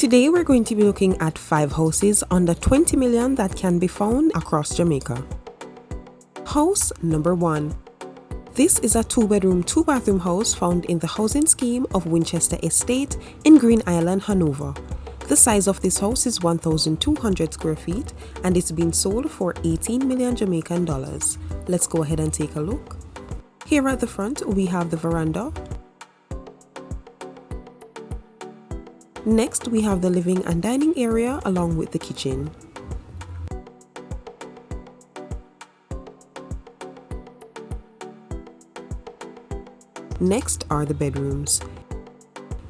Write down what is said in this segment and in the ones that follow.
Today we're going to be looking at 5 houses under 20 million that can be found across Jamaica. House number 1. This is a 2-bedroom, 2-bathroom house found in the housing scheme of Winchester Estate in Green Island, Hanover. The size of this house is 1,200 square feet and it's been sold for 18 million Jamaican dollars. Let's go ahead and take a look. Here at the front we have the veranda. Next we have the living and dining area along with the kitchen. Next are the bedrooms.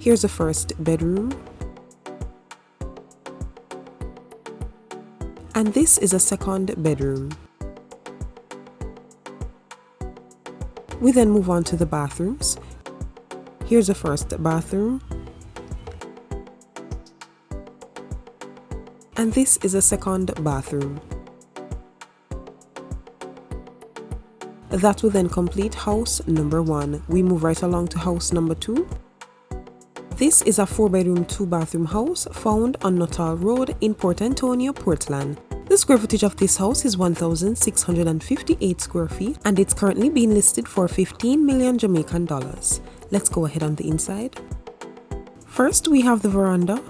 Here's the first bedroom. And this is a second bedroom. We then move on to the bathrooms. Here's the first bathroom. And this is a second bathroom. That will then complete house number 1. We move right along to house number 2. This is a 4-bedroom, 2-bathroom house found on Nuttall Road in Port Antonio, Portland. The square footage of this house is 1,658 square feet and it's currently being listed for 15 million Jamaican dollars. Let's go ahead on the inside. First we have the veranda.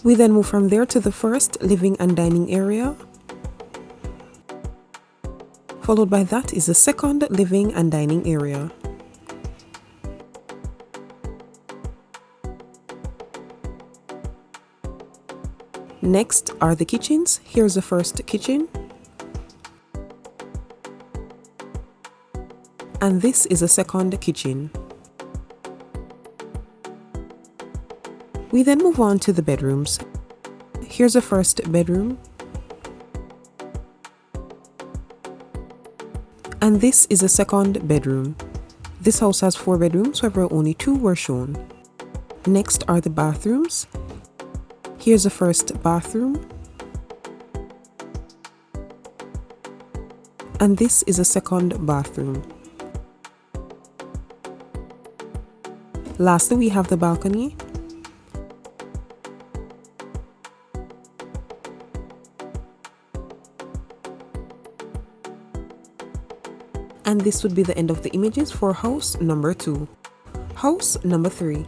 We then move from there to the first living and dining area. Followed by that is the second living and dining area. Next are the kitchens. Here's the first kitchen. And this is a second kitchen. We then move on to the bedrooms. Here's the first bedroom. And this is a second bedroom. This house has 4 bedrooms, however only 2 were shown. Next are the bathrooms. Here's the first bathroom. And this is a second bathroom. Lastly, we have the balcony. And this would be the end of the images for house number 2. House number 3.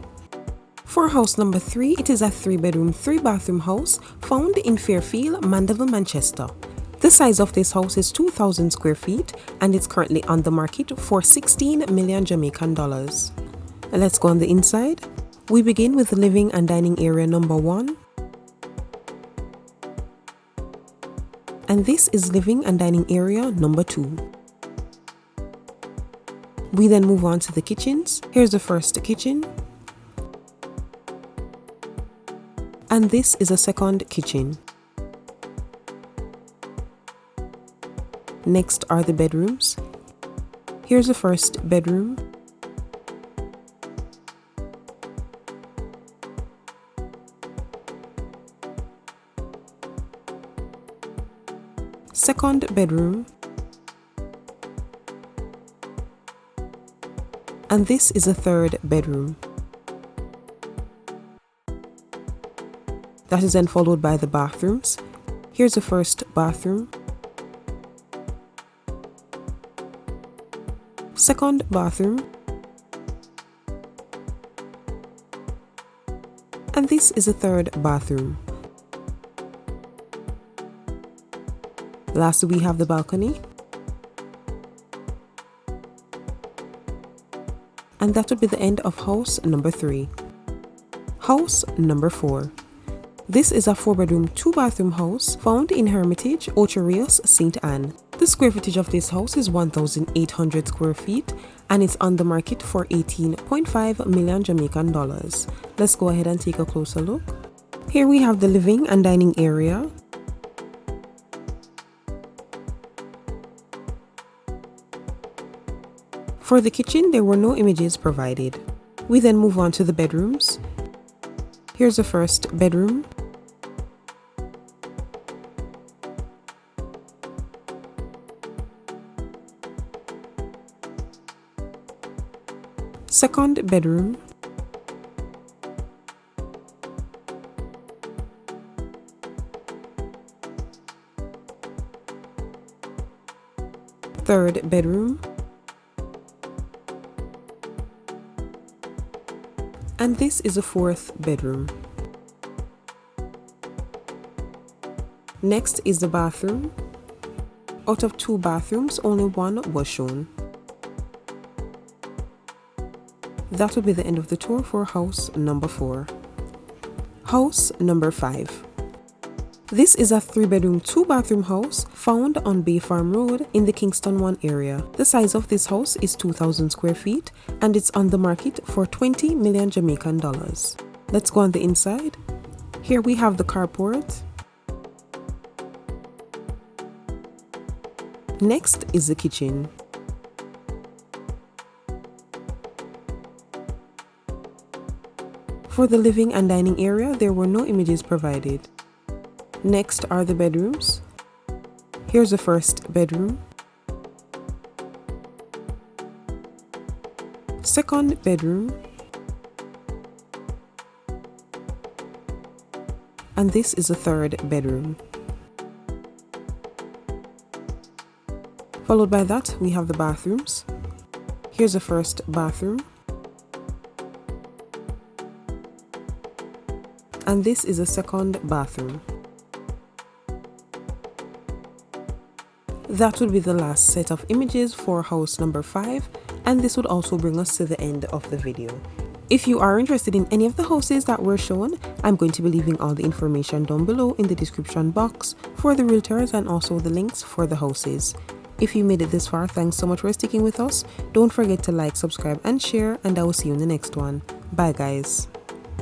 For house number 3, it is a 3-bedroom, 3-bathroom house found in Fairfield, Mandeville, Manchester. The size of this house is 2,000 square feet and it's currently on the market for 16 million Jamaican dollars. Let's go on the inside. We begin with the living and dining area number 1. And this is living and dining area number 2. We then move on to the kitchens. Here's the first kitchen. And this is a second kitchen. Next are the bedrooms. Here's the first bedroom. Second bedroom. And this is a third bedroom. That is then followed by the bathrooms. Here's the first bathroom. Second bathroom. And this is a third bathroom. Lastly, we have the balcony. And that would be the end of house number 3. House number 4. This is a 4-bedroom, 2-bathroom house found in Hermitage, Ocho Rios, St. Anne. The square footage of this house is 1,800 square feet and it's on the market for 18.5 million Jamaican dollars. Let's go ahead and take a closer look. Here we have the living and dining area. For the kitchen, there were no images provided. We then move on to the bedrooms. Here's the first bedroom. Second bedroom. Third bedroom. And this is a fourth bedroom. Next is the bathroom. Out of 2 bathrooms, only one was shown. That will be the end of the tour for house number 4. House number 5. This is a 3-bedroom, 2-bathroom house found on Bay Farm Road in the Kingston 1 area. The size of this house is 2,000 square feet and it's on the market for 20 million Jamaican dollars. Let's go on the inside. Here we have the carport. Next is the kitchen. For the living and dining area, there were no images provided. Next are the bedrooms. Here's the first bedroom. Second bedroom. And this is the third bedroom. Followed by that, we have the bathrooms. Here's the first bathroom. And this is the second bathroom. That would be the last set of images for house number 5, and this would also bring us to the end of the video. If you are interested in any of the houses that were shown, I'm going to be leaving all the information down below in the description box for the realtors and also the links for the houses. If you made it this far, thanks so much for sticking with us. Don't forget to like, subscribe and share, and I will see you in the next one. Bye guys.